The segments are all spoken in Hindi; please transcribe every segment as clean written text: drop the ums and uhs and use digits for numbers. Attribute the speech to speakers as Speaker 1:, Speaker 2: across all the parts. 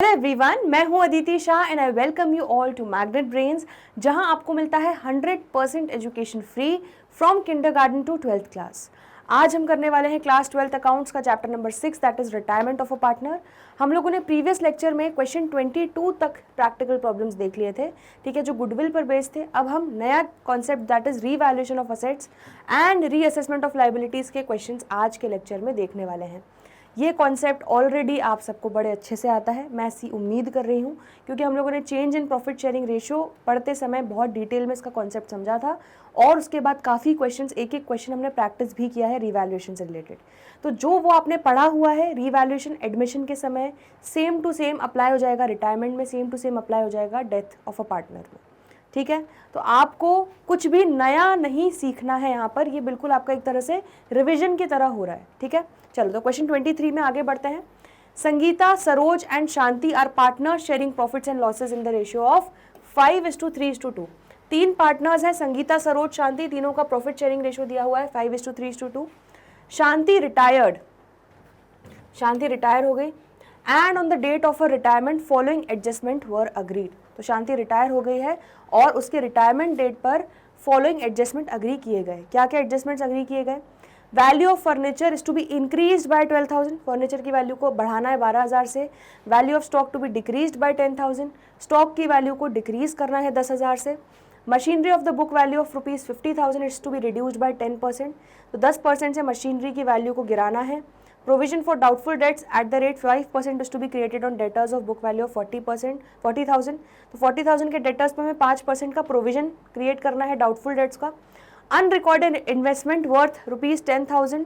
Speaker 1: हेलो एवरीवन, मैं हूं Aditi Shah and I welcome you all to Magnet Brains, जहां आपको मिलता है 100% education free from kindergarten to 12th class. आज हम करने वाले हैं क्लास 12th अकाउंट्स का chapter number 6 that is retirement of a partner. हम लोगों ने प्रीवियस लेक्चर में क्वेश्चन 22 तक प्रैक्टिकल प्रॉब्लम्स देख लिए थे, ठीक है, जो गुडविल पर बेस्ड थे। अब हम नया concept that is revaluation of assets and reassessment of liabilities के क्वेश्चंस आज के लेक्चर में देखने वाले हैं। ये कॉन्सेप्ट ऑलरेडी आप सबको बड़े अच्छे से आता है, मैं ऐसी उम्मीद कर रही हूँ, क्योंकि हम लोगों ने change in profit sharing ratio पढ़ते समय बहुत डिटेल में इसका कॉन्सेप्ट समझा था और उसके बाद काफ़ी क्वेश्चंस, एक एक क्वेश्चन हमने प्रैक्टिस भी किया है रिवैल्यूएशन से रिलेटेड। तो जो वो आपने पढ़ा हुआ है रिवैल्यूएशन एडमिशन के समय सेम टू सेम अप्लाई हो जाएगा, रिटायरमेंट में सेम टू सेम अप्लाई हो जाएगा, डेथ ऑफ अ पार्टनर में, ठीक है। तो आपको कुछ भी नया नहीं सीखना है यहाँ पर, ये बिल्कुल आपका एक तरह से रिविजन की तरह हो रहा है, ठीक है। चलो तो क्वेश्चन 23 में आगे बढ़ते हैं। Sangeeta, Saroj and Shanti are partner sharing profits and losses in the ratio of 5:3:2। तीन पार्टनर्स हैं, संगीता, सरोज, शांति, तीनों का प्रॉफिट शेयरिंग रेशियो दिया हुआ है 5:3:2। शांति रिटायर्ड, शांति रिटायर हो गई and on the date of a retirement following adjustment were agreed. तो शांति रिटायर हो गई है और उसके रिटायरमेंट डेट पर फॉलोइंग एडजस्टमेंट अग्री किए गए। क्या क्या एडजस्टमेंट्स अग्री किए गए? Value of furniture is to be increase by 12,000, furniture की वैल्यू को बढ़ाना है 12,000 से। Value of stock to be decrease by 10,000, stock की वैल्यू को डिक्रीज करना है 10,000 से। Machinery of the book value of ₹50,000 is to be reduced by 10%, तो 10% से मशीनरी की वैल्यू को गिराना है। Provision for doubtful debts at the rate 5% is to be created on debtors of book value of 40,000। तो 40,000 के debtors पे हमें 5% का प्रोविजन क्रिएट करना है डाउटफुल डेट्स का। अनरिकॉर्डेड इन्वेस्टमेंट वर्थ ₹10,000,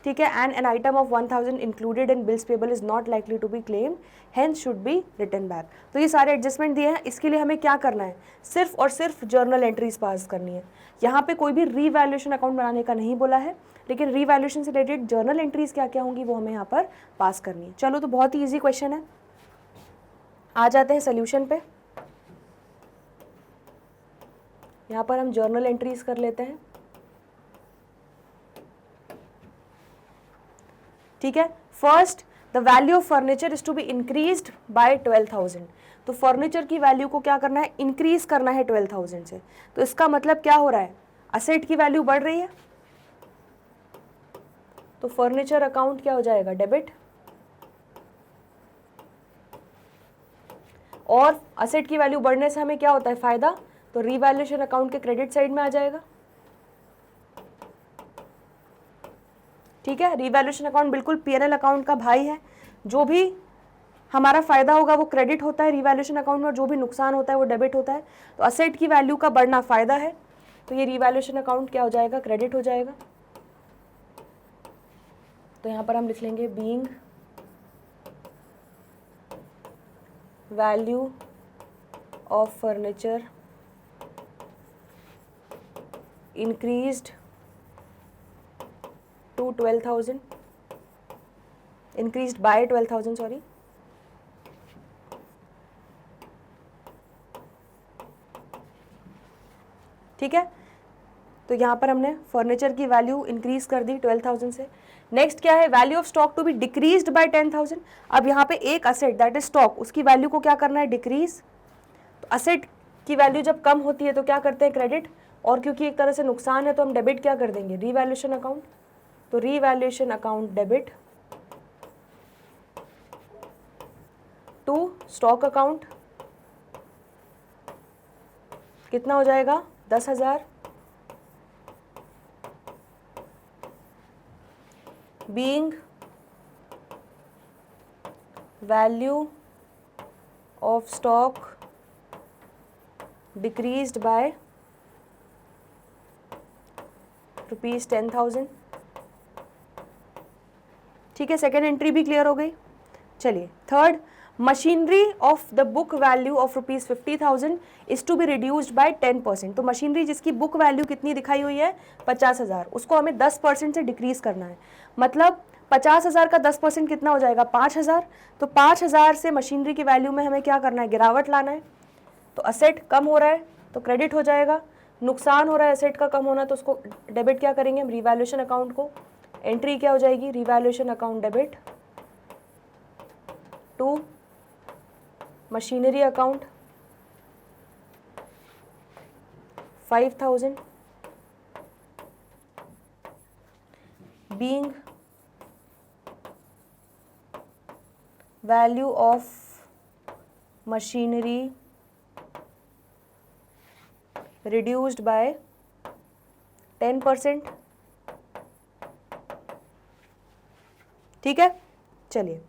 Speaker 1: ठीक है, and an item of 1,000 included in bills payable is not likely to be claimed, hence should be written back. तो ये सारे एडजस्टमेंट दिए हैं, इसके लिए हमें क्या करना है? सिर्फ और सिर्फ जर्नल एंट्रीज पास करनी है। यहाँ पे कोई भी रीवैल्यूएशन अकाउंट बनाने का नहीं बोला है, लेकिन रीवैल्यूएशन से रिलेटेड जर्नल एंट्रीज क्या क्या होंगी वो हमें यहाँ पर पास करनी है। चलो तो बहुत ही ईजी क्वेश्चन है, आ जाते हैं सोल्यूशन पे। यहाँ पर हम जर्नल एंट्रीज कर लेते हैं, ठीक है। First, the value of furniture is to be increased by 12,000। तो फर्नीचर की वैल्यू को क्या करना है? इंक्रीज करना है 12,000 से। तो इसका मतलब क्या हो रहा है? असेट की वैल्यू बढ़ रही है, तो फर्नीचर अकाउंट क्या हो जाएगा? डेबिट। और असेट की वैल्यू बढ़ने से हमें क्या होता है? फायदा। तो रीवैल्यूएशन अकाउंट के क्रेडिट साइड में आ जाएगा, ठीक है। रीवैल्यूएशन अकाउंट बिल्कुल पीएनएल अकाउंट का भाई है। जो भी हमारा फायदा होगा वो क्रेडिट होता है रीवैल्यूएशन अकाउंट में, और जो भी नुकसान होता है वो डेबिट होता है। तो असेट की वैल्यू का बढ़ना फायदा है, तो ये रीवैल्यूएशन अकाउंट क्या हो जाएगा? क्रेडिट हो जाएगा। तो यहाँ पर हम लिख लेंगे being value of furniture increased to 12,000, increased by 12,000, sorry, ठीक है। तो यहाँ पर हमने फर्नीचर की वैल्यू इंक्रीज कर दी 12,000 से। नेक्स्ट क्या है? Value of stock to be decreased by 10,000। अब यहाँ पे एक असेट दैट इज स्टॉक, उसकी वैल्यू को क्या करना है? डिक्रीज। तो असेट की वैल्यू जब कम होती है तो क्या करते हैं? क्रेडिट। और क्योंकि एक तरह से नुकसान है तो हम डेबिट क्या कर देंगे? Revaluation account. तो revaluation account debit to stock account कितना हो जाएगा? 10,000। Being value of stock decreased by ₹10,000, ठीक है। सेकेंड एंट्री भी क्लियर हो गई। चलिए third, machinery of the book value of ₹50,000 is to be reduced by 10%। तो मशीनरी जिसकी बुक वैल्यू कितनी दिखाई हुई है? 50,000, उसको हमें 10% से डिक्रीज करना है। मतलब 50,000 का 10% कितना हो जाएगा? 5,000। तो 5,000 से मशीनरी की वैल्यू में हमें क्या करना है? गिरावट लाना है। तो असेट कम हो रहा है तो क्रेडिट हो जाएगा, नुकसान हो रहा है असेट का कम होना तो उसको डेबिट क्या करेंगे हम? रीवैल्यूएशन अकाउंट को। एंट्री क्या हो जाएगी? Revaluation account debit to machinery account 5,000 being value of machinery reduced by 10%. ठीक है, चलिए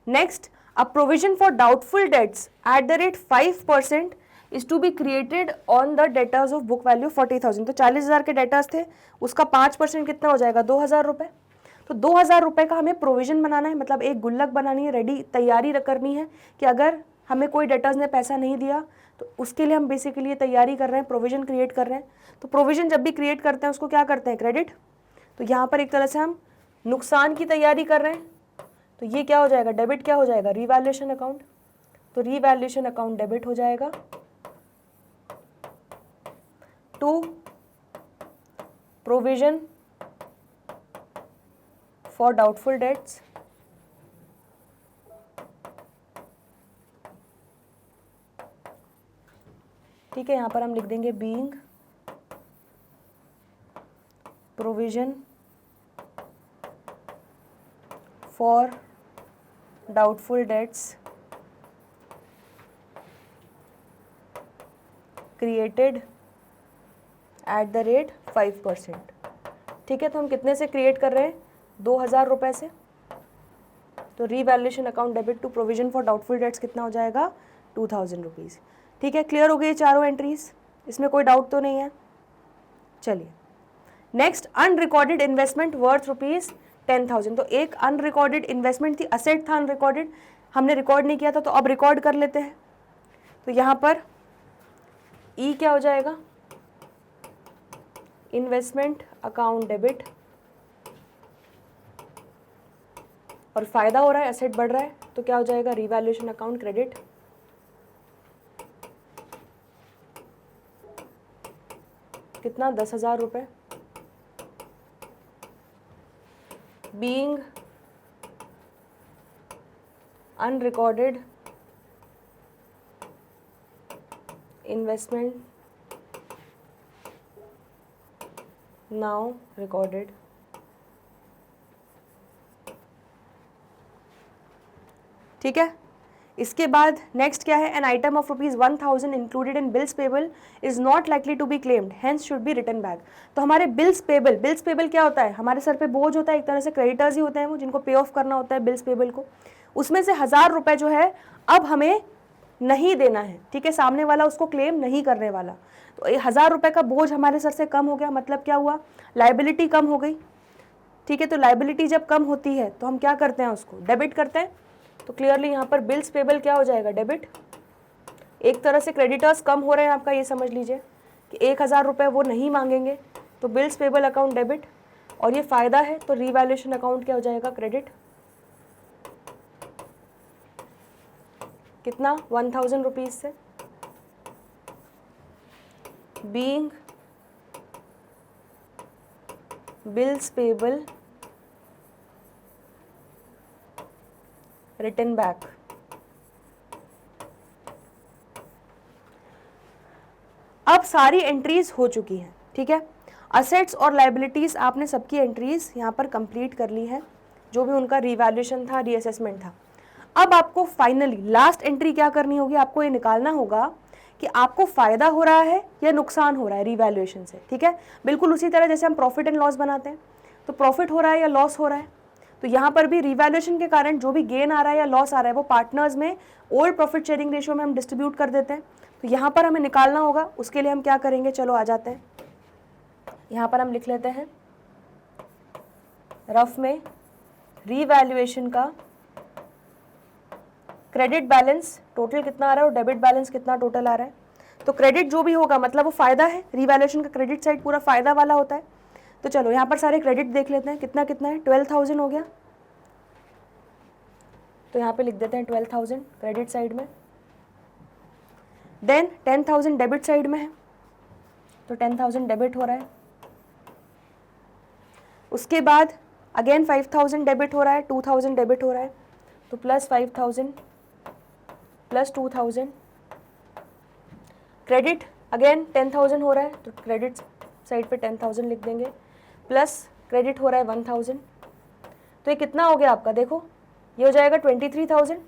Speaker 1: next, a provision for doubtful debts at the rate 5% is to be created on the debtors of book value 40,000. तो 40,000 के डेटर्स थे, उसका 5% कितना हो जाएगा 2,000 रुपये. तो 2,000 रुपये का हमें प्रोविजन बनाना है, मतलब एक गुल्लक बनानी है, रेडी तैयारी करनी है कि अगर हमें कोई डेटर्स ने पैसा नहीं दिया तो उसके लिए हम बेसिकली तैयारी कर रहे हैं, प्रोविजन क्रिएट कर रहे हैं. तो प्रोविजन जब भी क्रिएट करते हैं उसको क्या करते हैं, क्रेडिट. तो यहाँ पर एक तरह से हम नुकसान की तैयारी कर रहे हैं, तो ये क्या हो जाएगा, डेबिट. क्या हो जाएगा, रीवैल्यूएशन अकाउंट. तो रीवैल्यूएशन अकाउंट डेबिट हो जाएगा to provision for doubtful debts ठीक है. यहां पर हम लिख देंगे being provision for doubtful debts created at the rate 5%. ठीक है, तो हम कितने से क्रिएट कर रहे हैं, 2,000 रुपये से. तो revaluation account debit to provision for doubtful debts कितना हो जाएगा, 2,000 रुपीज़. ठीक है, क्लियर हो गई चारों एंट्रीज, इसमें कोई डाउट तो नहीं है. चलिए नेक्स्ट, अनरिकॉर्डेड इन्वेस्टमेंट वर्थ ₹10,000. तो एक अनरिकॉर्डेड इन्वेस्टमेंट थी, असेट था अनरिकॉर्डेड, हमने रिकॉर्ड नहीं किया था, तो अब रिकॉर्ड कर लेते हैं. तो यहाँ पर ई क्या हो जाएगा, इन्वेस्टमेंट अकाउंट डेबिट, और फायदा हो रहा है, एसेट बढ़ रहा है, तो क्या हो जाएगा, रीवैल्यूएशन अकाउंट क्रेडिट. कितना, 10,000 रुपये. Being unrecorded investment now recorded. ठीक है, इसके बाद नेक्स्ट क्या है, an item of ₹1,000 included in bills payable is not likely to be claimed, hence should be written back. तो हमारे बिल्स पेबल क्या होता है, हमारे सर पे बोझ होता है, एक तरह से क्रेडिटर्स ही होते हैं वो, जिनको पे ऑफ करना होता है बिल्स पेबल को. उसमें से 1,000 रुपये जो है अब हमें नहीं देना है. ठीक है, सामने वाला उसको क्लेम नहीं करने वाला. तो 1,000 रुपये का बोझ हमारे सर से कम हो गया, मतलब क्या हुआ, लाइबिलिटी कम हो गई. ठीक है, तो लाइबिलिटी जब कम होती है तो हम क्या करते हैं, उसको डेबिट करते हैं. तो क्लियरली यहाँ पर बिल्स पेबल क्या हो जाएगा, डेबिट. एक तरह से क्रेडिटर्स कम हो रहे हैं आपका, ये समझ लीजिए कि 1,000 रुपये वो नहीं मांगेंगे, तो बिल्स पेबल अकाउंट डेबिट. और ये फ़ायदा है, तो रीवैल्यूएशन अकाउंट क्या हो जाएगा, क्रेडिट. कितना, 1,000 रुपीज़ से. Being bills payable return back. अब सारी एंट्रीज हो चुकी हैं. ठीक है, असेट्स और लाइबिलिटीज आपने सबकी एंट्रीज यहाँ पर कंप्लीट कर ली है, जो भी उनका रीवैल्यूएशन था, रीअसेसमेंट था. अब आपको फाइनली लास्ट एंट्री क्या करनी होगी, आपको ये निकालना होगा कि आपको फायदा हो रहा है या नुकसान हो रहा है रीवैल्यूएशन से. ठीक है, बिल्कुल उसी तरह जैसे हम प्रॉफिट एंड लॉस बनाते हैं, तो प्रॉफिट हो रहा है या लॉस हो रहा है. तो यहाँ पर भी रीवैल्यूएशन के कारण जो भी गेन आ रहा है या लॉस आ रहा है वो पार्टनर्स में ओल्ड प्रॉफिट शेयरिंग रेशियो में हम डिस्ट्रीब्यूट कर देते हैं. तो यहाँ पर हमें निकालना होगा, उसके लिए हम क्या करेंगे, चलो आ जाते हैं. यहाँ पर हम लिख लेते हैं रफ में रीवैल्यूएशन का क्रेडिट बैलेंस टोटल कितना आ रहा है और डेबिट बैलेंस कितना टोटल आ रहा है. तो क्रेडिट जो भी होगा मतलब वो फायदा है, रीवैल्यूएशन का क्रेडिट साइड पूरा फायदा वाला होता है. तो चलो यहाँ पर सारे क्रेडिट देख लेते हैं, कितना कितना है, 12,000 हो गया. तो यहाँ पे लिख देते हैं 12,000 क्रेडिट साइड में. देन 10,000 डेबिट साइड में है, तो 10,000 डेबिट हो रहा है. उसके बाद अगेन 5,000 डेबिट हो रहा है, 2,000 डेबिट हो रहा है, तो प्लस 5,000 प्लस 2000, क्रेडिट अगेन 10,000 हो रहा है तो क्रेडिट साइड पे 10,000 लिख देंगे, प्लस क्रेडिट हो रहा है 1,000, तो ये कितना हो गया आपका, देखो ये हो जाएगा 23,000।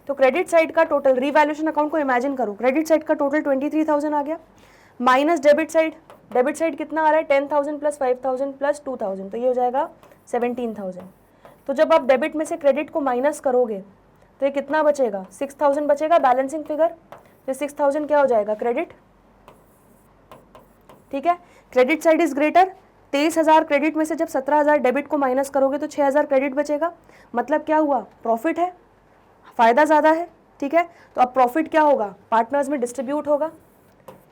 Speaker 1: तो क्रेडिट साइड का टोटल, रीवैल्यूएशन अकाउंट को इमेजिन करो, क्रेडिट साइड का टोटल 23,000 आ गया, माइनस डेबिट साइड कितना आ रहा है 10,000 प्लस 5,000 प्लस 2,000, तो ये हो जाएगा 17,000। तो जब आप डेबिट में से क्रेडिट को माइनस करोगे तो ये कितना बचेगा, 6,000 बचेगा बैलेंसिंग फिगर, तो 6,000 क्या हो जाएगा, क्रेडिट। ठीक है, credit side is greater, 23,000 credit में से जब 17,000 डेबिट को माइनस करोगे तो 6,000 क्रेडिट बचेगा, मतलब क्या हुआ, प्रॉफिट है, फायदा ज़्यादा है। ठीक है, तो अब प्रॉफिट क्या होगा, पार्टनर्स में डिस्ट्रीब्यूट होगा।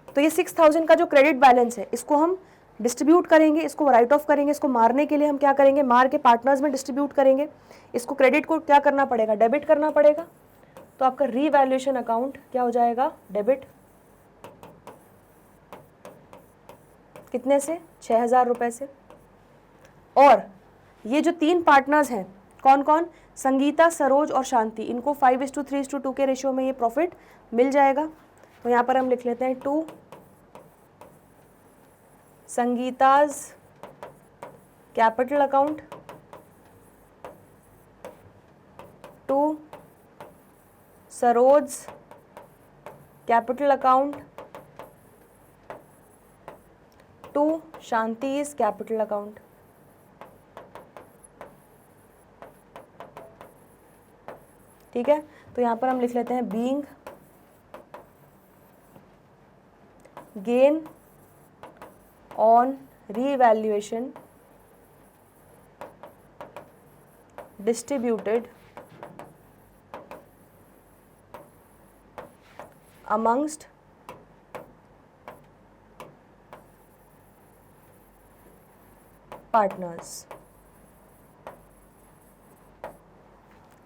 Speaker 1: तो ये 6,000 का जो क्रेडिट बैलेंस है इसको हम डिस्ट्रीब्यूट करेंगे, इसको राइट ऑफ करेंगे, इसको मारने के लिए हम क्या करेंगे, मार के पार्टनर्स में डिस्ट्रीब्यूट करेंगे, इसको क्रेडिट को क्या करना पड़ेगा, डेबिट करना पड़ेगा। तो आपका रीवैल्यूएशन अकाउंट क्या हो जाएगा, डेबिट, कितने से, 6,000 रुपये से। और ये जो 3 पार्टनर्स हैं, कौन कौन, संगीता, सरोज और शांति, इनको 5:3:2 के रेशियो में ये प्रॉफिट मिल जाएगा। तो यहाँ पर हम लिख लेते हैं 2 Sangeeta's capital account, 2 Saroj capital account, 2 Shanti's capital account. ठीक है, तो यहाँ पर हम लिख लेते हैं being gain on revaluation distributed amongst partners.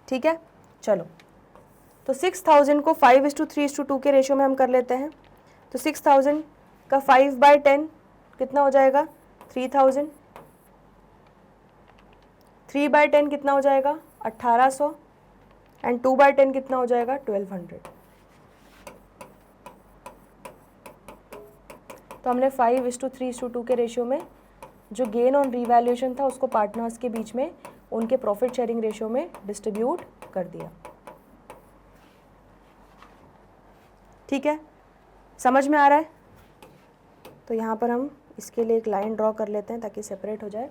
Speaker 1: ठीक है, चलो तो 6,000 को 5:3:2 के रेशियो में हम कर लेते हैं। तो 6,000 का 5/10 कितना हो जाएगा, 3,000, 3/10 कितना हो जाएगा, 1,800, एंड 2/10 कितना हो जाएगा, 1,200। तो हमने 5:3:2 के रेशियो में जो गेन ऑन रीवैल्यूएशन था उसको पार्टनर्स के बीच में उनके प्रॉफिट शेयरिंग रेशियो में डिस्ट्रीब्यूट कर दिया। ठीक है, समझ में आ रहा है। तो यहाँ पर हम इसके लिए एक लाइन ड्रॉ कर लेते हैं ताकि सेपरेट हो जाए।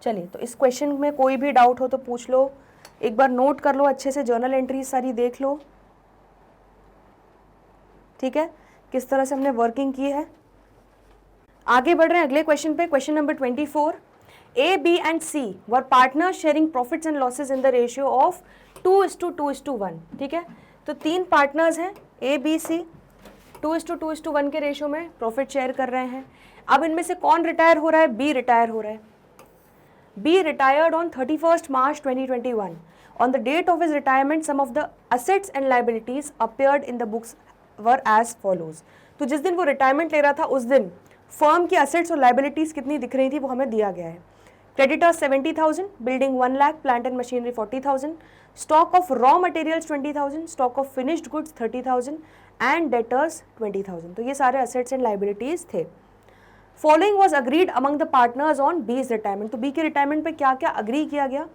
Speaker 1: चलिए, तो इस क्वेश्चन में कोई भी डाउट हो तो पूछ लो, एक बार नोट कर लो अच्छे से, जर्नल एंट्री सारी देख लो। ठीक है, किस तरह से हमने वर्किंग की है। आगे बढ़ रहे हैं अगले क्वेश्चन पे, question number 24। A, B and C were partners sharing profits and losses in the ratio of 2:2:1। ठीक है, तो 3 पार्टनर्स हैं A, B, C, 2:2:1 के रेशियो में प्रॉफिट शेयर कर रहे हैं। अब इनमें से कौन रिटायर हो रहा है, B रिटायर हो रहा है। B retired on 31st March 2021. On the date of his retirement, some of the assets and liabilities appeared in the books were as follows. तो जिस दिन वो रिटायरमेंट ले रहा था उस दिन फर्म की असेट्स और लाइबिलिटीज कितनी दिख रही थी वो हमें दिया गया है। Creditors 70,000, building 1 lakh, plant and machinery 40,000, stock of raw materials 20,000, stock of finished goods 30,000 and debtors 20,000। तो ये सारे असेट्स एंड लाइबिलिटीज थे। Following was agreed among the partners on B's retirement. तो बी के रिटायरमेंट पे क्या क्या अग्री किया गया,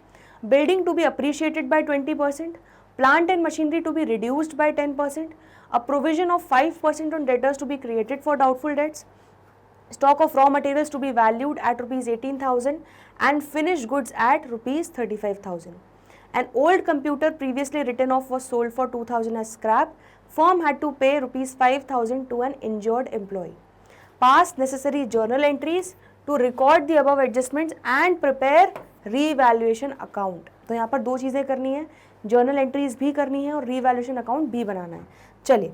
Speaker 1: building to be appreciated by 20%, plant and machinery to be reduced by 10%, a provision of 5% on debtors to be created for doubtful debts, stock of raw materials to be valued at rupees 18,000 and finished goods at rupees 35,000. An old computer previously written off was sold for 2,000 as scrap. Firm had to pay rupees 5,000 to an injured employee. Pass necessary journal entries to record the above adjustments and prepare revaluation account. तो यहाँ पर 2 चीज़ें करनी है, जर्नल एंट्रीज भी करनी है और रीवैल्यूएशन अकाउंट भी बनाना है। चलिए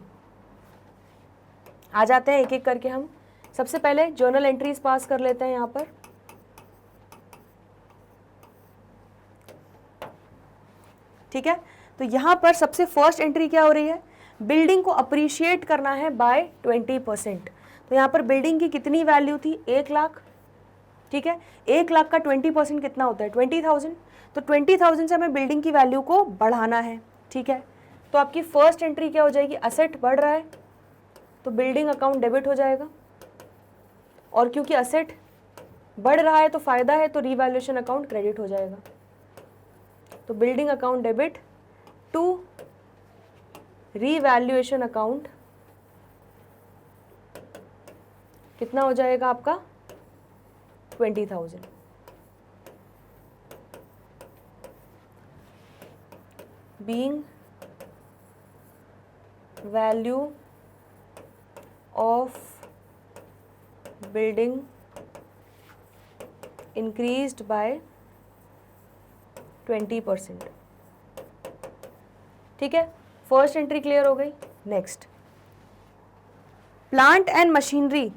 Speaker 1: आ जाते हैं एक एक करके। हम सबसे पहले जर्नल एंट्रीज पास कर लेते हैं यहाँ पर। ठीक है, तो यहाँ पर सबसे फर्स्ट एंट्री क्या हो रही है, बिल्डिंग को अप्रिशिएट करना है बाय 20%। तो यहाँ पर बिल्डिंग की कितनी वैल्यू थी, 1 लाख। ठीक है, 1,00,000 का 20% कितना होता है 20,000, तो 20,000 से हमें बिल्डिंग की वैल्यू को बढ़ाना है। ठीक है, तो आपकी फर्स्ट एंट्री क्या हो जाएगी, असेट बढ़ रहा है तो बिल्डिंग अकाउंट डेबिट हो जाएगा, और क्योंकि असेट बढ़ रहा है तो फायदा है तो रीवैल्यूएशन अकाउंट क्रेडिट हो जाएगा। तो building account debit to revaluation account कितना हो जाएगा आपका 20,000। Being value of building increased by 20%। ठीक है, फर्स्ट एंट्री क्लियर हो गई। Next, plant and machinery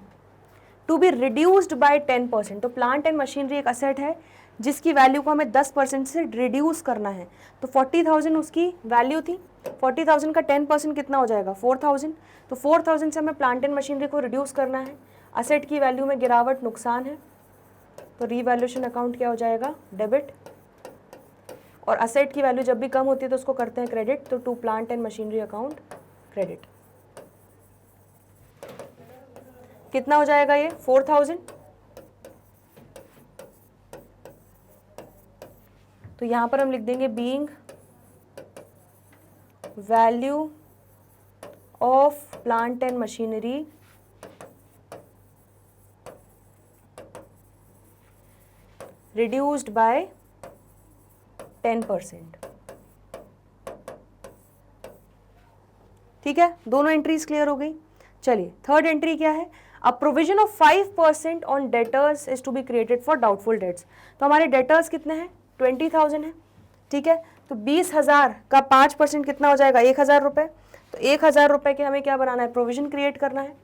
Speaker 1: to be reduced by 10%। तो प्लांट एंड मशीनरी एक असेट है जिसकी वैल्यू को हमें 10% से रिड्यूस करना है। तो 40,000 उसकी वैल्यू थी, 40,000 का 10% कितना हो जाएगा 4,000। तो 4,000 से हमें प्लांट एंड मशीनरी को रिड्यूस करना है, असेट की वैल्यू में गिरावट नुकसान है, तो रीवैल्यूएशन अकाउंट क्या हो जाएगा डेबिट, और असेट की वैल्यू जब भी कम होती है तो उसको करते हैं क्रेडिट, तो to plant and machinery account credit. कितना हो जाएगा ये 4,000। तो यहां पर हम लिख देंगे being value of plant and machinery reduced by 10%। ठीक है, दोनों एंट्रीज क्लियर हो गई। चलिए थर्ड एंट्री क्या है, a provision of 5% on debtors is to be created for doubtful debts. तो हमारे डेटर्स कितने हैं 20,000 है। ठीक है, तो 20,000 का 5% कितना हो जाएगा 1,000 रुपये। तो 1,000 रुपये के हमें क्या बनाना है, प्रोविजन क्रिएट करना है।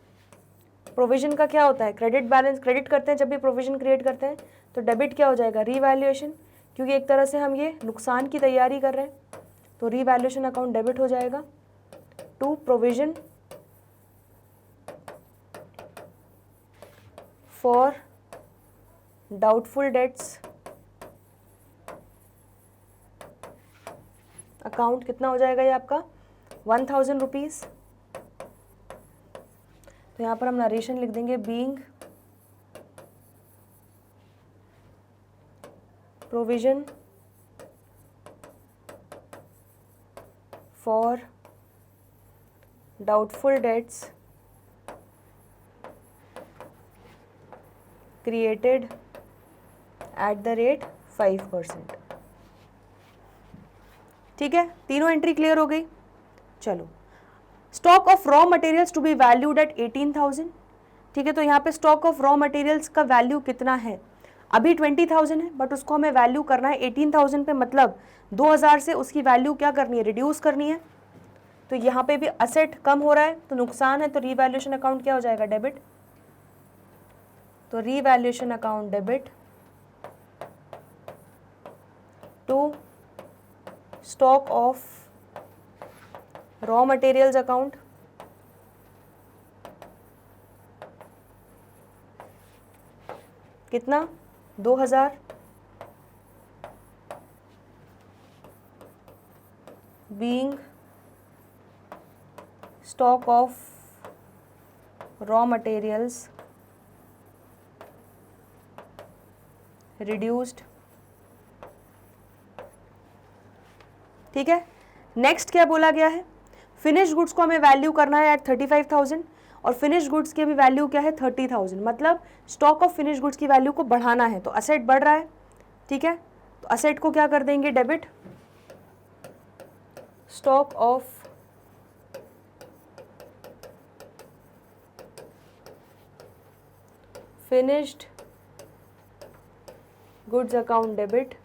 Speaker 1: प्रोविजन का क्या होता है, क्रेडिट बैलेंस, क्रेडिट करते हैं जब भी प्रोविजन क्रिएट करते हैं, तो डेबिट क्या हो जाएगा रीवैल्यूएशन, क्योंकि एक तरह से हम ये नुकसान की तैयारी कर रहे हैं, तो रीवैल्यूएशन अकाउंट डेबिट हो जाएगा to provision for doubtful debts account. कितना हो जाएगा ये आपका 1,000 रुपीज़। तो यहाँ पर हम नरेशन लिख देंगे being provision for doubtful debts created at the rate 5%। ठीक है, तीनों एंट्री क्लियर हो गई। चलो, stock of raw materials to be valued at 18,000। ठीक है, तो यहाँ पे स्टॉक ऑफ रॉ मटेरियल्स का वैल्यू कितना है, अभी 20,000 है, बट उसको हमें वैल्यू करना है 18,000 पे, मतलब 2,000 से उसकी वैल्यू क्या करनी है, रिड्यूस करनी है। तो यहाँ पे भी असेट कम हो रहा है तो नुकसान है, तो रीवैल्यूएशन अकाउंट क्या हो जाएगा डेबिट। तो revaluation account debit to stock of raw materials account कितना 2,000 being stock of raw materials reduced. ठीक है, नेक्स्ट क्या बोला गया है, फिनिश गुड्स को हमें वैल्यू करना है एट 35,000 और फिनिश गुड्स की भी वैल्यू क्या है 30,000, मतलब स्टॉक ऑफ फिनिश गुड्स की वैल्यू को बढ़ाना है, तो असेट बढ़ रहा है। ठीक है, तो असेट को क्या कर देंगे debit, stock of finished goods account debit,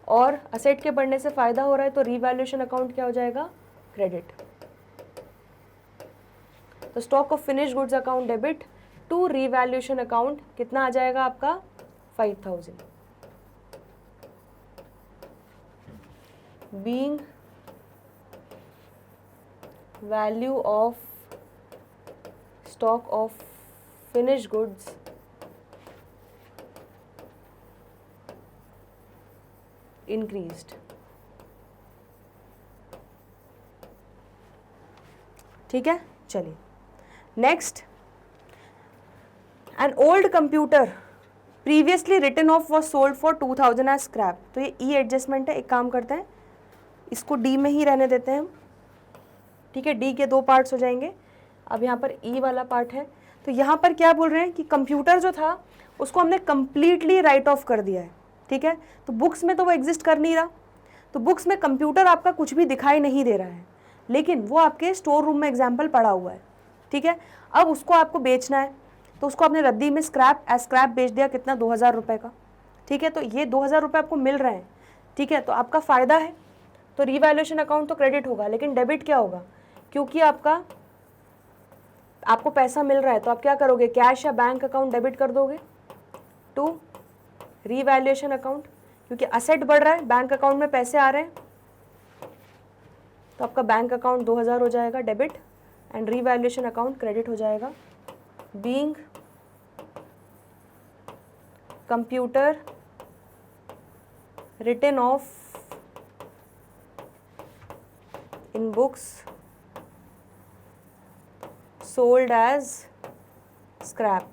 Speaker 1: और असेट के बढ़ने से फायदा हो रहा है तो रीवैल्यूएशन अकाउंट क्या हो जाएगा क्रेडिट। तो stock of finish goods account debit to revaluation account कितना आ जाएगा आपका 5,000 being value of stock of finish goods increased. ठीक है, चलिए next, an old computer previously written off was sold for 2000 as scrap. तो ये ई एडजस्टमेंट है, एक काम करते हैं इसको डी में ही रहने देते हैं हम। ठीक है, डी के दो पार्ट्स हो जाएंगे। अब यहाँ पर ई वाला पार्ट है, तो यहाँ पर क्या बोल रहे हैं कि कंप्यूटर जो था उसको हमने कंप्लीटली राइट ऑफ कर दिया है। ठीक है, तो बुक्स में तो वो एग्जिस्ट कर नहीं रहा, तो बुक्स में कंप्यूटर आपका कुछ भी दिखाई नहीं दे रहा है, लेकिन वो आपके स्टोर रूम में एग्जाम्पल पड़ा हुआ है। ठीक है, अब उसको आपको बेचना है, तो उसको आपने रद्दी में स्क्रैप बेच दिया, कितना, 2000 रुपये का। ठीक है, तो ये 2000 रुपये आपको मिल रहे हैं। ठीक है, तो आपका फ़ायदा है, तो रीवैल्यूएशन अकाउंट तो क्रेडिट होगा, लेकिन डेबिट क्या होगा, क्योंकि आपको पैसा मिल रहा है, तो आप क्या करोगे, कैश या बैंक अकाउंट डेबिट कर दोगे टू रीवैल्यूएशन अकाउंट, क्योंकि असेट बढ़ रहा है, बैंक अकाउंट में पैसे आ रहे हैं, तो आपका बैंक अकाउंट 2000 हो जाएगा debit, and revaluation account credit हो जाएगा। Being computer written off in books sold as scrap.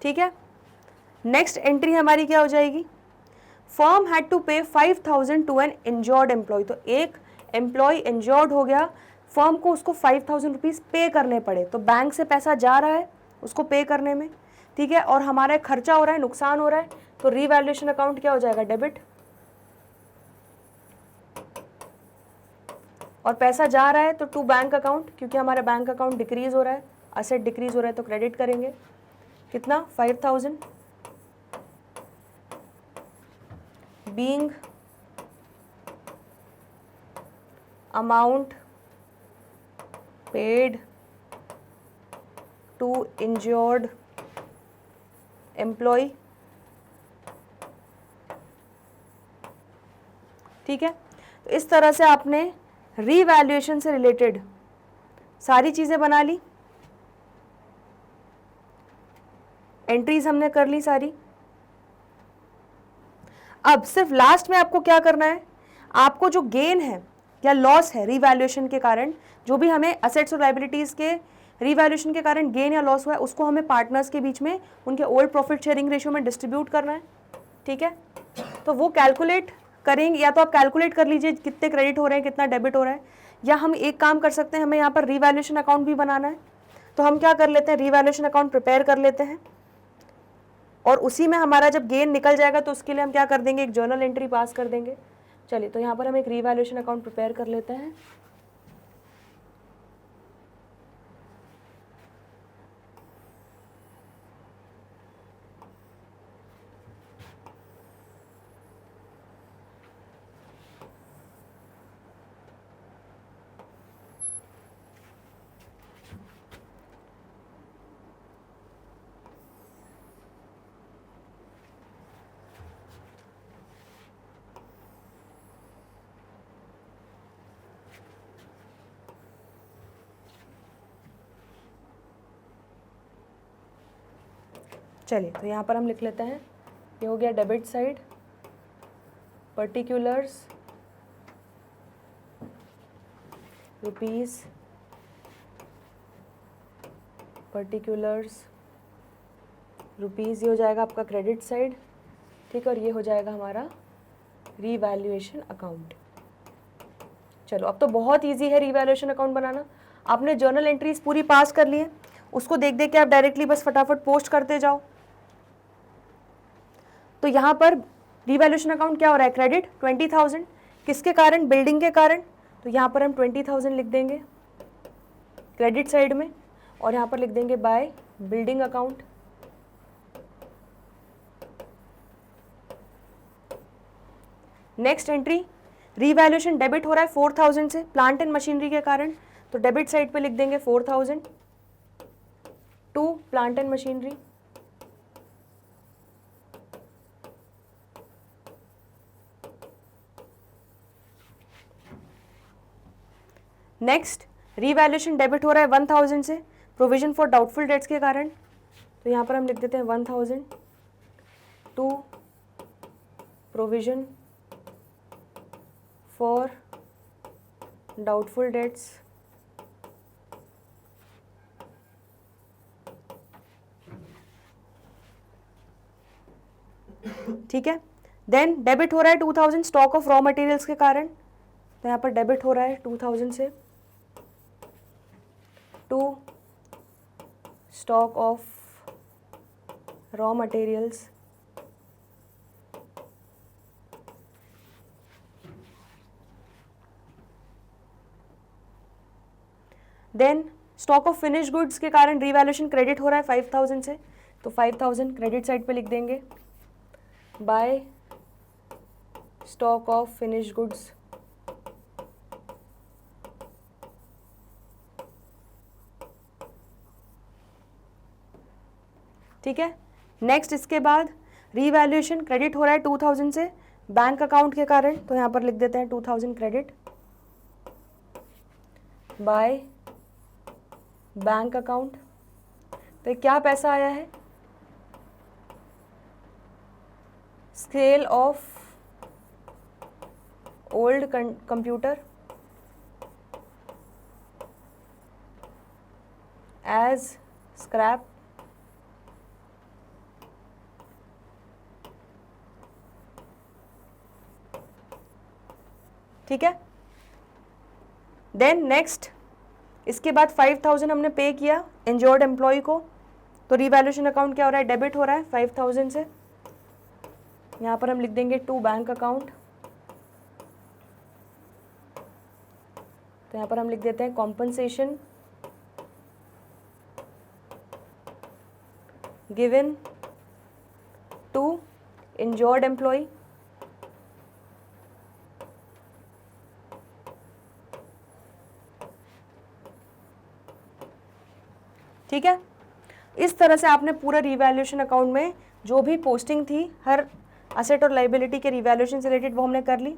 Speaker 1: ठीक है, नेक्स्ट एंट्री हमारी क्या हो जाएगी, फर्म हैड टू पे 5000 टू एन इंजर्ड एम्प्लॉय। तो एक एम्प्लॉय इंजर्ड हो गया, फर्म को उसको 5000 रुपीज़ पे करने पड़े, तो बैंक से पैसा जा रहा है उसको पे करने में। ठीक है, और हमारा खर्चा हो रहा है, नुकसान हो रहा है, तो रीवैल्यूएशन अकाउंट क्या हो जाएगा, डेबिट, और पैसा जा रहा है तो टू बैंक अकाउंट, क्योंकि हमारा बैंक अकाउंट डिक्रीज हो रहा है, असेट डिक्रीज हो रहा है, तो क्रेडिट करेंगे, कितना, 5000, being amount paid to injured employee. ठीक है, तो इस तरह से आपने रीवैल्यूएशन से रिलेटेड सारी चीज़ें बना ली, एंट्रीज हमने कर ली सारी। अब सिर्फ लास्ट में आपको क्या करना है, आपको जो गेन है या लॉस है रीवैल्यूएशन के कारण, जो भी हमें असेट्स और लायबिलिटीज़ के रीवैल्यूएशन के कारण गेन या लॉस हुआ है, उसको हमें पार्टनर्स के बीच में उनके ओल्ड प्रॉफिट शेयरिंग रेशियो में डिस्ट्रीब्यूट करना है। ठीक है, तो वो कैलकुलेट करेंगे, या तो आप कैलकुलेट कर लीजिए कितने क्रेडिट हो रहे हैं, कितना डेबिट हो रहा है, या हम एक काम कर सकते हैं, हमें यहाँ पर रीवैल्यूएशन अकाउंट भी बनाना है, तो हम क्या कर लेते हैं, रीवैल्यूएशन अकाउंट प्रिपेयर कर लेते हैं, और उसी में हमारा जब गेन निकल जाएगा तो उसके लिए हम क्या कर देंगे, एक जर्नल एंट्री पास कर देंगे। चलिए, तो यहाँ पर हम एक रीवैल्यूएशन अकाउंट प्रिपेयर कर लेते हैं। चलिए, तो यहाँ पर हम लिख लेते हैं, ये हो गया debit side, particulars rupees, particulars rupees, ये हो जाएगा आपका क्रेडिट साइड। ठीक है, और ये हो जाएगा हमारा रीवैल्यूएशन अकाउंट। चलो, अब तो बहुत इजी है रीवैल्यूएशन अकाउंट बनाना। आपने जर्नल एंट्रीज पूरी पास कर ली है, उसको देख देख के आप डायरेक्टली बस फटाफट पोस्ट करते जाओ। तो यहाँ पर रीवैल्यूएशन अकाउंट क्या हो रहा है, क्रेडिट 20,000, किसके कारण, बिल्डिंग के कारण, तो यहाँ पर हम 20,000 लिख देंगे क्रेडिट साइड में, और यहाँ पर लिख देंगे by building account. Next entry, revaluation debit हो रहा है 4,000 से प्लांट एंड मशीनरी के कारण, तो डेबिट साइड पे लिख देंगे 4,000 to plant and machinery. Next, revaluation debit हो रहा है 1,000 से प्रोविजन फॉर डाउटफुल डेट्स के कारण, तो यहाँ पर हम लिख देते हैं 1,000 to provision for doubtful debts, ठीक है। देन डेबिट हो रहा है 2000 स्टॉक ऑफ रॉ मटेरियल्स के कारण, तो यहाँ पर डेबिट हो रहा है 2000 से to stock of raw materials, then stock of finish goods के कारण रीवैल्यूएशन क्रेडिट हो रहा है 5000 से, तो 5000 क्रेडिट साइड पे लिख देंगे by stock of finish goods, ठीक है। नेक्स्ट इसके बाद रीवैल्यूएशन क्रेडिट हो रहा है 2000 से बैंक अकाउंट के कारण, तो यहाँ पर लिख देते हैं 2000 क्रेडिट बाय बैंक अकाउंट। तो क्या पैसा आया है, sale of old computer as scrap, ठीक है। देन नेक्स्ट इसके बाद 5000 हमने पे किया इंजोर्ड एम्प्लॉय को, तो रीवैल्यूएशन अकाउंट क्या हो रहा है, डेबिट हो रहा है 5000 से, यहाँ पर हम लिख देंगे टू बैंक अकाउंट, तो यहाँ पर हम लिख देते हैं compensation given to injured employee, ठीक है। इस तरह से आपने पूरा रीवैल्यूएशन अकाउंट में जो भी पोस्टिंग थी हर असेट और लाइबिलिटी के रीवैल्यूएशन से रिलेटेड वो हमने कर ली।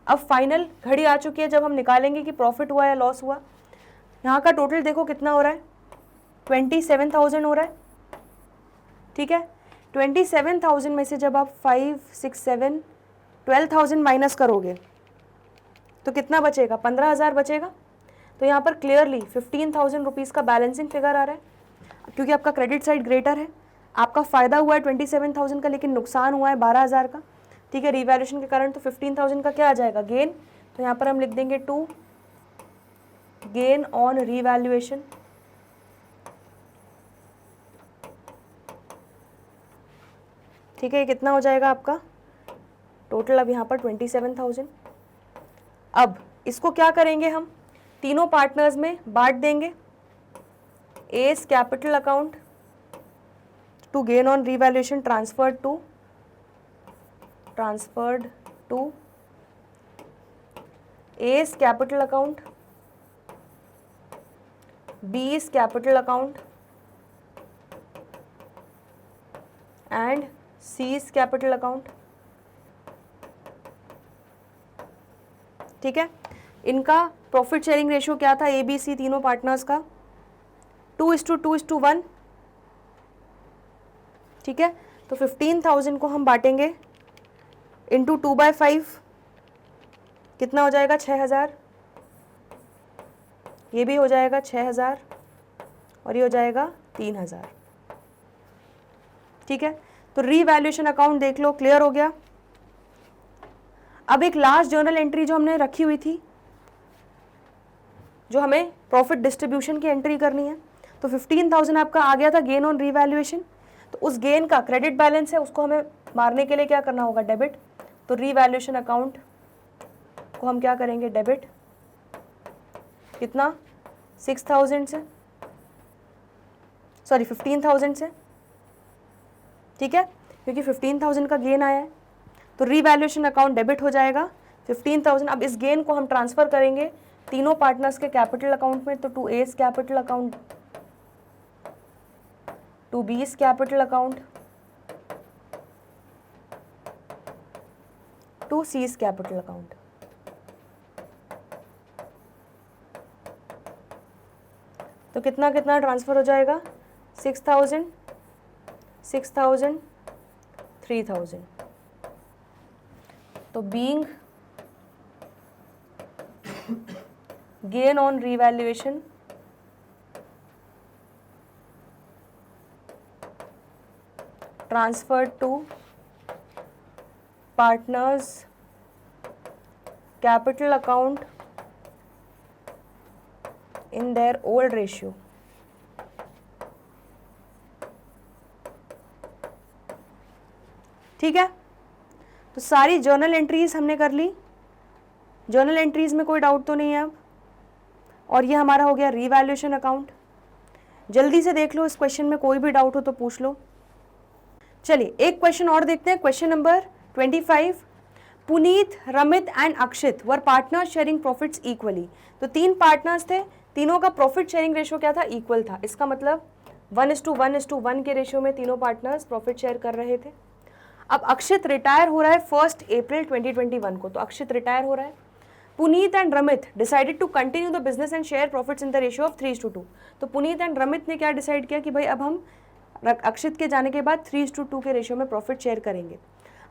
Speaker 1: अब फाइनल घड़ी आ चुकी है जब हम निकालेंगे कि प्रॉफिट हुआ या लॉस हुआ। यहाँ का टोटल देखो कितना हो रहा है, 27,000 हो रहा है, ठीक है। 27,000 में से जब आप 5, 6, 7, 12,000 माइनस करोगे तो कितना बचेगा, 15,000 बचेगा। तो यहाँ पर क्लियरली 15,000 रुपीज़ का बैलेंसिंग फिगर आ रहा है, क्योंकि आपका क्रेडिट साइड ग्रेटर है, आपका फ़ायदा हुआ है 27,000 का, लेकिन नुकसान हुआ है 12,000 का, ठीक है, रीवैल्यूएशन के कारण। तो 15,000 का क्या आ जाएगा, गेन। तो यहाँ पर हम लिख देंगे टू गेन ऑन रीवैल्यूएशन, ठीक है। ये कितना हो जाएगा आपका टोटल, अब यहाँ पर 27,000। अब इसको क्या करेंगे, हम तीनों पार्टनर्स में बांट देंगे। S capital account to gain on revaluation transferred to S capital account, B's capital account and C's capital account, ठीक है। इनका प्रॉफिट शेयरिंग रेशियो क्या था, ABC तीनों पार्टनर्स का 2:2:1, ठीक है। तो 15,000 को हम बांटेंगे इंटू 2/5, कितना हो जाएगा 6,000, ये भी हो जाएगा 6,000 और ये हो जाएगा 3,000, ठीक है। तो रीवैल्यूएशन अकाउंट देख लो, क्लियर हो गया। अब एक लास्ट जर्नल एंट्री जो हमने रखी हुई थी, जो हमें प्रॉफिट डिस्ट्रीब्यूशन की एंट्री करनी है, तो 15,000 आपका आ गया था गेन ऑन रीवैल्यूएशन। तो उस गेन का क्रेडिट बैलेंस है, उसको हमें मारने के लिए क्या करना होगा, डेबिट। तो रीवैल्यूएशन अकाउंट को हम क्या करेंगे, डेबिट, कितना 6,000 से, सॉरी 15,000 से, ठीक है, क्योंकि 15,000 का गेन आया है। तो रीवैल्यूएशन अकाउंट डेबिट हो जाएगा 15,000। अब इस गेन को हम ट्रांसफर करेंगे तीनों पार्टनर्स के कैपिटल अकाउंट में, तो to S capital account, to B's capital account, to C's capital account. तो कितना कितना ट्रांसफर हो जाएगा, 6,000, 6,000, 3000. तो being gain on revaluation transferred to partners capital account in their old ratio. ठीक है, तो सारी जर्नल एंट्रीज हमने कर ली. जर्नल एंट्रीज में कोई डाउट तो नहीं है अब. और ये हमारा हो गया रीवैल्यूएशन अकाउंट. जल्दी से देख लो, इस क्वेश्चन में कोई भी डाउट हो तो पूछ लो. चलिए एक क्वेश्चन और देखते हैं. Question number 25. Puneet, Ramit and Akshit were partners sharing profits equally. तो 3 पार्टनर्स थे, तीनों का प्रॉफिट शेयरिंग रेशियो क्या था? इक्वल था. इसका मतलब 1:1:1 के रेशियो में तीनों पार्टनर्स प्रॉफिट शेयर कर रहे थे. अब अक्षित रिटायर हो रहा है 1 अप्रैल 2021 को. तो अक्षित रिटायर हो रहा है. Puneet and Ramit decided to continue the business and share profits in the ratio of 3:2. तो पुनीत एंड रमित ने क्या डिसाइड किया कि भाई अब हम अक्षित के जाने के बाद 3:2 के रेशियो में प्रॉफिट शेयर करेंगे.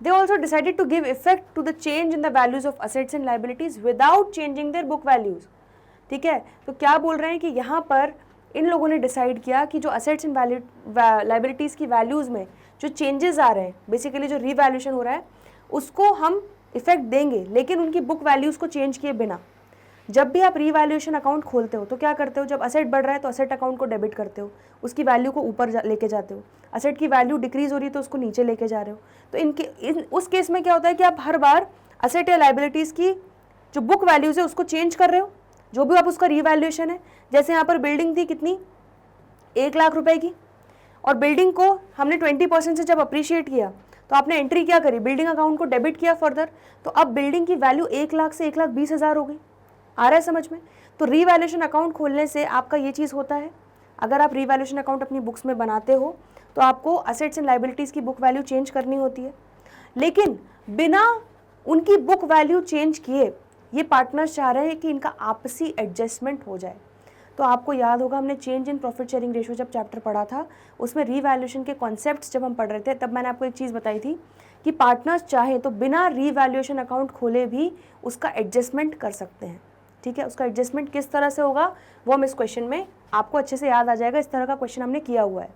Speaker 1: They also decided to give effect to the change in the values of assets and liabilities without changing their book values. ठीक है, तो क्या बोल रहे हैं कि यहाँ पर इन लोगों ने डिसाइड किया कि जो असेट्स एंड लाइबिलिटीज की वैल्यूज में जो चेंजेस आ रहे हैं, बेसिकली जो रीवैल्यूएशन हो रहा है, उसको हम इफेक्ट देंगे, लेकिन उनकी बुक वैल्यूज को चेंज किए बिना. जब भी आप रीवैल्यूएशन अकाउंट खोलते हो तो क्या करते हो? जब असेट बढ़ रहा है तो असेट अकाउंट को डेबिट करते हो, उसकी वैल्यू को ऊपर लेके जाते हो. असेट की वैल्यू डिक्रीज हो रही है तो उसको नीचे लेके जा रहे हो. तो उस केस में क्या होता है कि आप हर बार असेट या लाइबिलिटीज की जो बुक वैल्यूज है उसको चेंज कर रहे हो, जो भी आप उसका रीवैल्यूएशन है. जैसे यहाँ पर बिल्डिंग थी कितनी? 1 लाख रुपए की, और बिल्डिंग को हमने 20% से जब अप्रिशिएट किया तो आपने एंट्री क्या करी? बिल्डिंग अकाउंट को डेबिट किया फर्दर. तो अब बिल्डिंग की वैल्यू 1 लाख से 1,20,000 हो गई. आ रहा है समझ में? तो रीवैल्यूएशन अकाउंट खोलने से आपका ये चीज़ होता है. अगर आप रीवैल्यूएशन अकाउंट अपनी बुक्स में बनाते हो तो आपको असेट्स एंड लाइबिलिटीज़ की बुक वैल्यू चेंज करनी होती है. लेकिन बिना उनकी बुक वैल्यू चेंज किए ये पार्टनर्स चाह रहे हैं कि इनका आपसी एडजस्टमेंट हो जाए. तो आपको याद होगा हमने change in profit sharing ratio जब चैप्टर पढ़ा था, उसमें रीवैल्यूएशन के कॉन्सेप्ट्स जब हम पढ़ रहे थे, तब मैंने आपको एक चीज़ बताई थी कि पार्टनर्स चाहे तो बिना रीवैल्यूएशन अकाउंट खोले भी उसका एडजस्टमेंट कर सकते हैं. ठीक है, उसका एडजस्टमेंट किस तरह से होगा वो हम इस क्वेश्चन में आपको अच्छे से याद आ जाएगा. इस तरह का क्वेश्चन हमने किया हुआ है.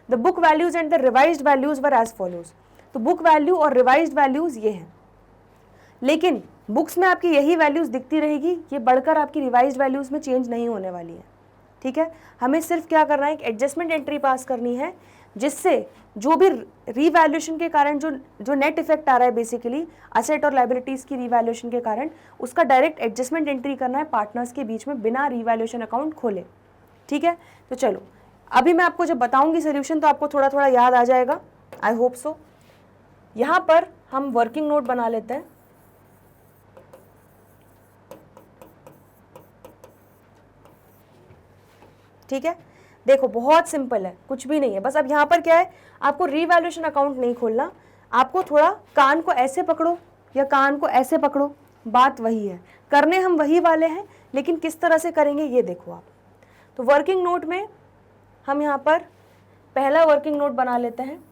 Speaker 1: The book values and the revised values were as follows. तो बुक वैल्यू और रिवाइज्ड वैल्यूज ये हैं, लेकिन बुक्स में आपकी यही वैल्यूज दिखती रहेगी, ये बढ़कर आपकी रिवाइज्ड वैल्यूज में चेंज नहीं होने वाली है. ठीक है, हमें सिर्फ क्या करना है, एक एडजस्टमेंट एंट्री पास करनी है, जिससे जो भी रीवैल्यूएशन के कारण जो नेट इफेक्ट आ रहा है बेसिकली असेट और लाइबिलिटीज़ की रीवैल्यूएशन के कारण, उसका डायरेक्ट एडजस्टमेंट एंट्री करना है पार्टनर्स के बीच में बिना रीवैल्यूएशन अकाउंट खोले. ठीक है, तो चलो अभी मैं आपको जब बताऊंगी सोल्यूशन तो आपको थोड़ा थोड़ा याद आ जाएगा. I hope so. यहाँ पर हम वर्किंग नोट बना लेते हैं. ठीक है, देखो बहुत सिंपल है, कुछ भी नहीं है. बस अब यहाँ पर क्या है, आपको रीवैल्यूएशन अकाउंट नहीं खोलना, आपको थोड़ा कान को ऐसे पकड़ो या कान को ऐसे पकड़ो, बात वही है. करने हम वही वाले हैं, लेकिन किस तरह से करेंगे ये देखो आप. तो वर्किंग नोट में हम यहाँ पर पहला वर्किंग नोट बना लेते हैं.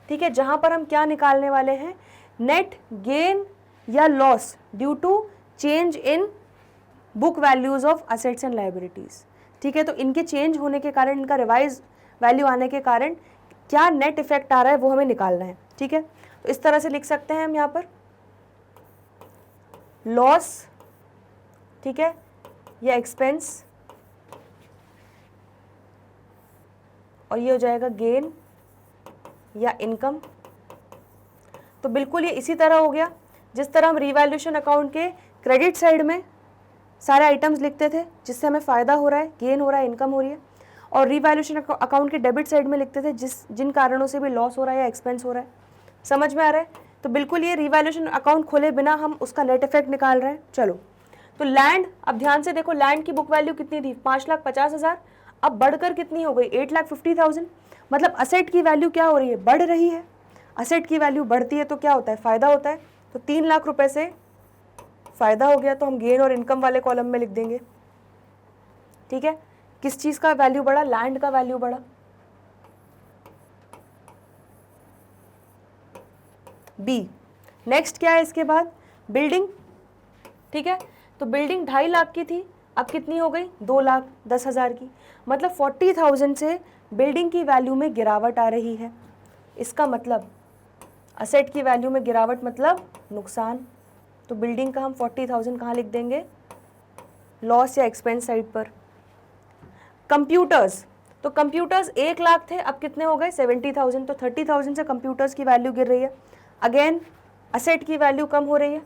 Speaker 1: ठीक है, जहाँ पर हम क्या निकालने वाले हैं, नेट गेन या loss due to change in book values of assets and liabilities. ठीक है, तो इनके चेंज होने के कारण, इनका रिवाइज वैल्यू आने के कारण क्या नेट इफेक्ट आ रहा है वो हमें निकालना है. ठीक है, तो इस तरह से लिख सकते हैं हम यहाँ पर लॉस, ठीक है, या एक्सपेंस, और ये हो जाएगा गेन या इनकम. तो बिल्कुल ये इसी तरह हो गया जिस तरह हम रीवैल्यूएशन अकाउंट के क्रेडिट साइड में सारे आइटम्स लिखते थे जिससे हमें फ़ायदा हो रहा है, गेन हो रहा है, इनकम हो रही है, और रीवैल्यूएशन अकाउंट के डेबिट साइड में लिखते थे जिन कारणों से भी लॉस हो रहा है या एक्सपेंस हो रहा है. समझ में आ रहा है? तो बिल्कुल ये रीवैल्यूएशन अकाउंट खोले बिना हम उसका नेट इफेक्ट निकाल रहे हैं. चलो, तो लैंड, अब ध्यान से देखो, लैंड की बुक वैल्यू कितनी थी? 5,50,000. अब बढ़कर कितनी हो गई? 8,50,000. मतलब असेट की वैल्यू क्या हो रही है? बढ़ रही है. असेट की वैल्यू बढ़ती है तो क्या होता है? फ़ायदा होता है. तो 3 लाख रुपए से फ़ायदा हो गया, तो हम गेन और इनकम वाले कॉलम में लिख देंगे. ठीक है, किस चीज़ का वैल्यू बढ़ा? लैंड का वैल्यू बढ़ा. बी। नेक्स्ट क्या है इसके बाद, बिल्डिंग, ठीक है, तो बिल्डिंग 2.5 लाख की थी, अब कितनी हो गई, 2,10,000 की, मतलब 40,000 से बिल्डिंग की वैल्यू में गिरावट आ रही है। इसका मतलब असेट की वैल्यू में गिरावट मतलब नुकसान, तो बिल्डिंग का हम 40,000 कहाँ लिख देंगे, लॉस या एक्सपेंस साइड पर। कंप्यूटर्स, तो कंप्यूटर्स 1 लाख थे, अब कितने हो गए 70,000, तो 30,000 से कंप्यूटर्स की वैल्यू गिर रही है। अगेन असेट की वैल्यू कम हो रही है,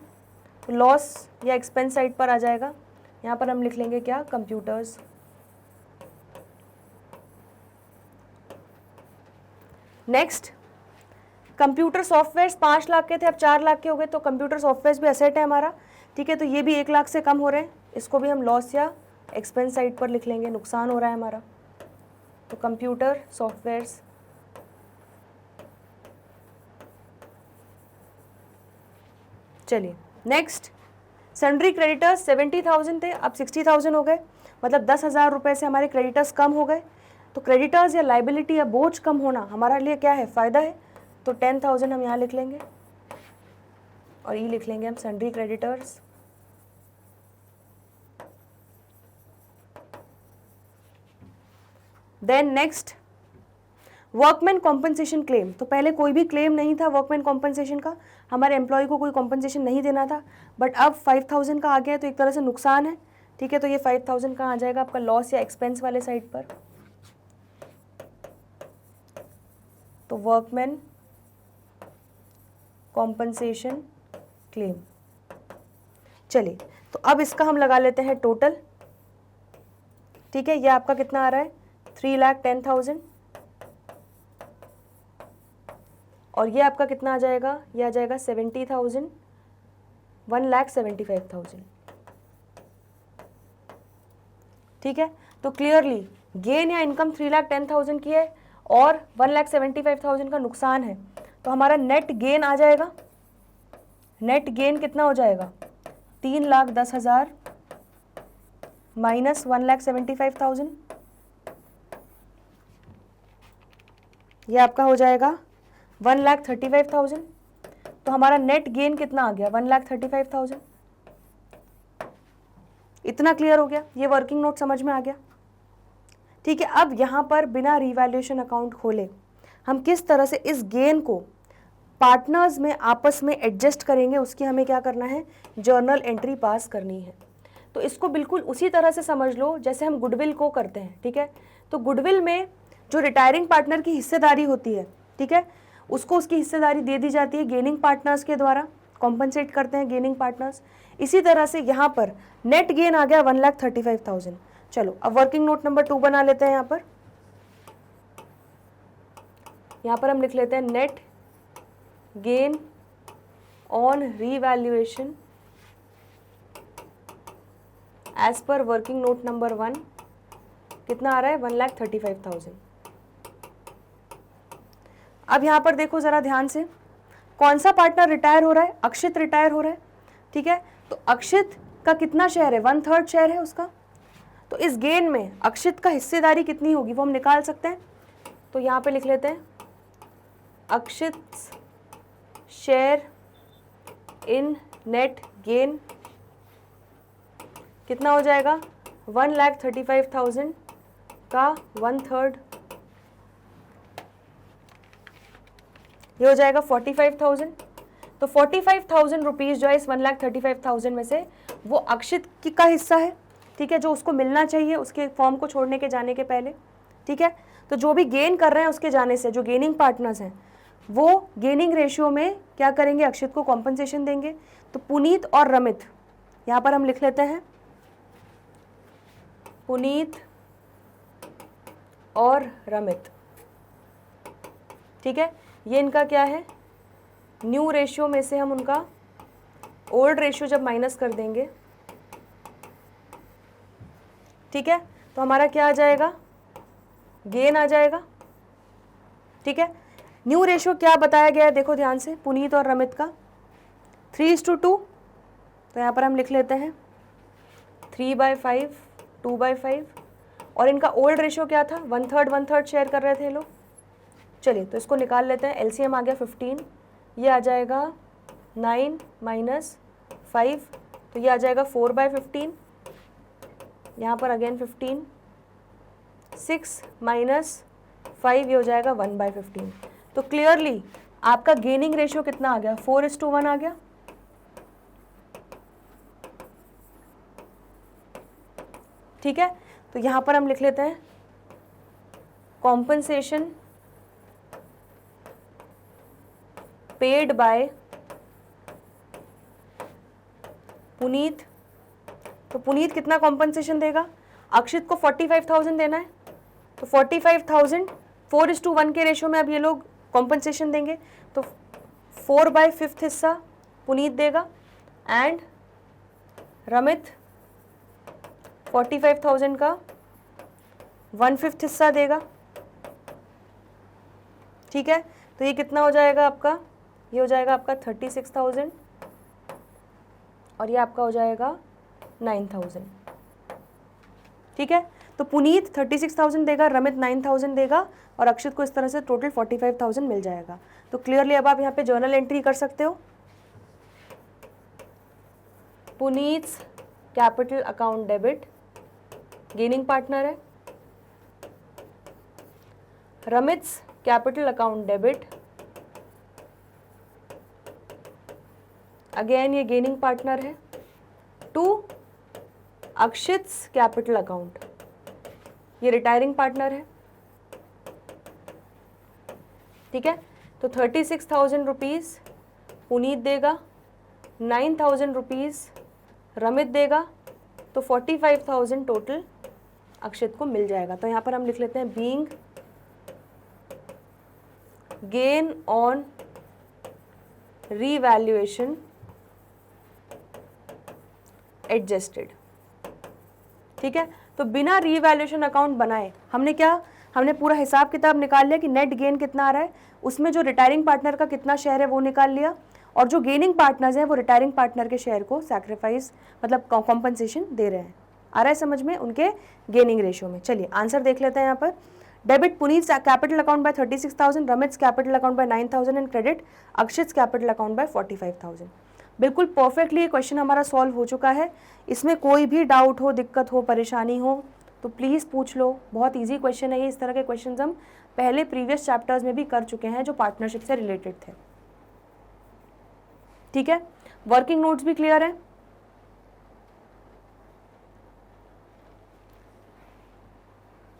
Speaker 1: तो लॉस या एक्सपेंस साइड पर आ जाएगा। यहाँ पर हम लिख लेंगे क्या, computers. Next, computer software 5 lakh के थे, अब 4 लाख के हो गए, तो कंप्यूटर सॉफ्टवेयर भी असेट है हमारा, ठीक है, तो ये भी 1 लाख से कम हो रहे हैं, इसको भी हम लॉस या एक्सपेंस साइड पर लिख लेंगे, नुकसान हो रहा है हमारा। तो कंप्यूटर सॉफ्टवेयर्स, चलिए नेक्स्ट, सन्ड्री क्रेडिटर्स 70,000 थे, अब 60,000 हो गए, मतलब 10,000 रुपये से हमारे क्रेडिटर्स कम हो गए। तो क्रेडिटर्स या लाइबिलिटी या बोझ कम होना हमारा लिए क्या है, फ़ायदा है, तो 10,000 हम यहाँ लिख लेंगे और ये लिख लेंगे हम sundry creditors. Then next, workman compensation claim, तो पहले कोई भी क्लेम नहीं था वर्कमैन कॉम्पनसेशन का, हमारे एम्प्लॉय को कोई कॉम्पनसेशन नहीं देना था, बट अब 5,000 का आ गया है, तो एक तरह से नुकसान है, ठीक है, तो ये 5,000 कहाँ आ जाएगा आपका, लॉस या एक्सपेंस वाले साइड पर। तो वर्कमैन कॉम्पनसेशन क्लेम, चलिए, तो अब इसका हम लगा लेते हैं टोटल, ठीक है, ये आपका कितना आ रहा है 3,10,000, और ये आपका कितना आ जाएगा, ये आ जाएगा 70,000, 1,75,000, ठीक है। तो क्लियरली गेन या इनकम 3,10,000 की है और 1,75,000 का नुकसान है, तो हमारा नेट गेन आ जाएगा, नेट गेन कितना हो जाएगा 3,10,000 माइनस 1,75,000, ये आपका हो जाएगा 1,35,000, तो हमारा नेट गेन कितना आ गया 1,35,000। इतना क्लियर हो गया, ये वर्किंग नोट समझ में आ गया, ठीक है। अब यहाँ पर बिना रिवैल्यूएशन अकाउंट खोले हम किस तरह से इस गेन को पार्टनर्स में आपस में एडजस्ट करेंगे, उसकी हमें क्या करना है, जर्नल एंट्री पास करनी है। तो इसको बिल्कुल उसी तरह से समझ लो जैसे हम गुडविल को करते हैं, ठीक है। तो गुडविल में जो रिटायरिंग पार्टनर की हिस्सेदारी होती है, ठीक है, उसको उसकी हिस्सेदारी दे दी जाती है गेनिंग पार्टनर्स के द्वारा, कॉम्पनसेट करते हैं गेनिंग पार्टनर्स। इसी तरह से यहाँ पर नेट गेन आ गया 1,35,000। चलो अब वर्किंग नोट नंबर 2 बना लेते हैं। यहाँ पर हम लिख लेते हैं net gain on revaluation as per working note number 1 कितना आ रहा है 1,35,000। अब यहाँ पर देखो ज़रा ध्यान से, कौन सा पार्टनर रिटायर हो रहा है, अक्षित रिटायर हो रहा है, ठीक है। तो अक्षित का कितना शेयर है, 1/3 शेयर है उसका, तो इस गेन में अक्षित का हिस्सेदारी कितनी होगी वो हम निकाल सकते हैं। तो यहाँ पे लिख लेते हैं अक्षित शेयर इन नेट गेन कितना हो जाएगा 1,35,000 का 1/3, ये हो जाएगा 45,000। तो 45,000 रुपीज़ जो है इस 1,35,000 में से वो अक्षित की का हिस्सा है, ठीक है, जो उसको मिलना चाहिए उसके फॉर्म को छोड़ने के जाने के पहले, ठीक है। तो जो भी गेन कर रहे हैं उसके जाने से जो गेनिंग पार्टनर्स हैं वो गेनिंग रेशियो में क्या करेंगे, अक्षित को कॉम्पनसेशन देंगे। तो पुनीत और रमित, यहाँ पर हम लिख लेते हैं पुनीत और रमित, ठीक है। ये इनका क्या है, न्यू रेशियो में से हम उनका ओल्ड रेशियो जब माइनस कर देंगे, ठीक है, तो हमारा क्या आ जाएगा, गेन आ जाएगा, ठीक है। न्यू रेशियो क्या बताया गया है, देखो ध्यान से, पुनीत और रमित का 3:2, तो यहाँ पर हम लिख लेते हैं 3/5, 2/5, और इनका ओल्ड रेशियो क्या था 1/3 1/3 शेयर कर रहे थे ये लोग। चलिए तो इसको निकाल लेते हैं, एलसीएम आ गया 15, ये आ जाएगा 9 माइनस 5, तो ये आ जाएगा 4/15, यहाँ पर अगेन 15, 6 माइनस 5, ये हो जाएगा 1/15। तो क्लियरली आपका गेनिंग रेशियो कितना आ गया, 4:1 आ गया। ठीक है, तो यहाँ पर हम लिख लेते हैं कॉम्पनसेशन पेड बाय पुनीत। तो पुनीत कितना कॉम्पनसेशन देगा, अक्षित को 45,000 देना है, तो 45,000 4:1 के रेशियो में अब ये लोग कॉम्पनसेशन देंगे, तो 4/5 हिस्सा पुनीत देगा एंड रमित 45,000 का 1/5 हिस्सा देगा। ठीक है, तो ये कितना हो जाएगा आपका, ये हो जाएगा आपका 36,000 और ये आपका हो जाएगा 9,000। ठीक है, तो पुनीत 36,000 देगा, रमित 9,000 देगा और अक्षित को इस तरह से टोटल 45,000 मिल जाएगा। तो क्लियरली अब आप यहाँ पे जर्नल एंट्री कर सकते हो। Puneet's capital account debit, gaining partner है। Ramit's capital account debit, again ये गेनिंग पार्टनर है, टू अक्षित्स कैपिटल अकाउंट, ये रिटायरिंग पार्टनर है। ठीक है, तो 36,000 रुपीज़ पुनीत देगा, 9,000 रुपीज़ रमित देगा, तो 45,000 टोटल अक्षित को मिल जाएगा। तो यहाँ पर हम लिख लेते हैं being gain on revaluation adjusted. ठीक है, तो बिना रीवैल्यूएशन अकाउंट बनाए हमने पूरा हिसाब किताब निकाल लिया कि नेट गेन कितना आ रहा है, उसमें जो रिटायरिंग पार्टनर का कितना शेयर है वो निकाल लिया, और जो गेनिंग पार्टनर्स हैं वो रिटायरिंग पार्टनर के शेयर को सैक्रिफाइस मतलब कॉम्पनसेशन दे रहे हैं। आ रहा है समझ में उनके गेनिंग रेशियो में। चलिए आंसर देख लेते हैं यहाँ पर। Debit Puneet capital account by 36,000, Ramit's capital account by 9,000 and credit Akshit capital account by 45,000। बिल्कुल परफेक्टली ये क्वेश्चन हमारा सॉल्व हो चुका है। इसमें कोई भी डाउट हो, दिक्कत हो, परेशानी हो तो प्लीज़ पूछ लो। बहुत इजी क्वेश्चन है ये। इस तरह के क्वेश्चन हम पहले प्रीवियस चैप्टर्स में भी कर चुके हैं जो पार्टनरशिप से रिलेटेड थे। ठीक है, वर्किंग नोट्स भी क्लियर है।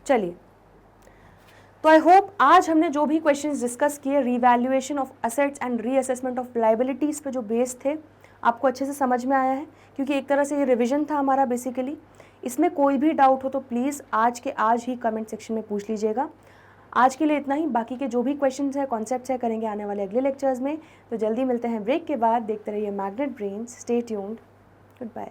Speaker 1: चलिए, तो आई होप आज हमने जो भी क्वेश्चंस डिस्कस किए revaluation of assets and reassessment of liabilities पे जो बेस थे आपको अच्छे से समझ में आया है, क्योंकि एक तरह से ये रिवीजन था हमारा बेसिकली। इसमें कोई भी डाउट हो तो प्लीज़ आज के आज ही कमेंट सेक्शन में पूछ लीजिएगा। आज के लिए इतना ही। बाकी के जो भी क्वेश्चंस हैं, कॉन्सेप्ट्स हैं, करेंगे आने वाले अगले लेक्चर्स में। तो जल्दी मिलते हैं ब्रेक के बाद। देखते रहिए Magnet Brains. Stay tuned. Good bye.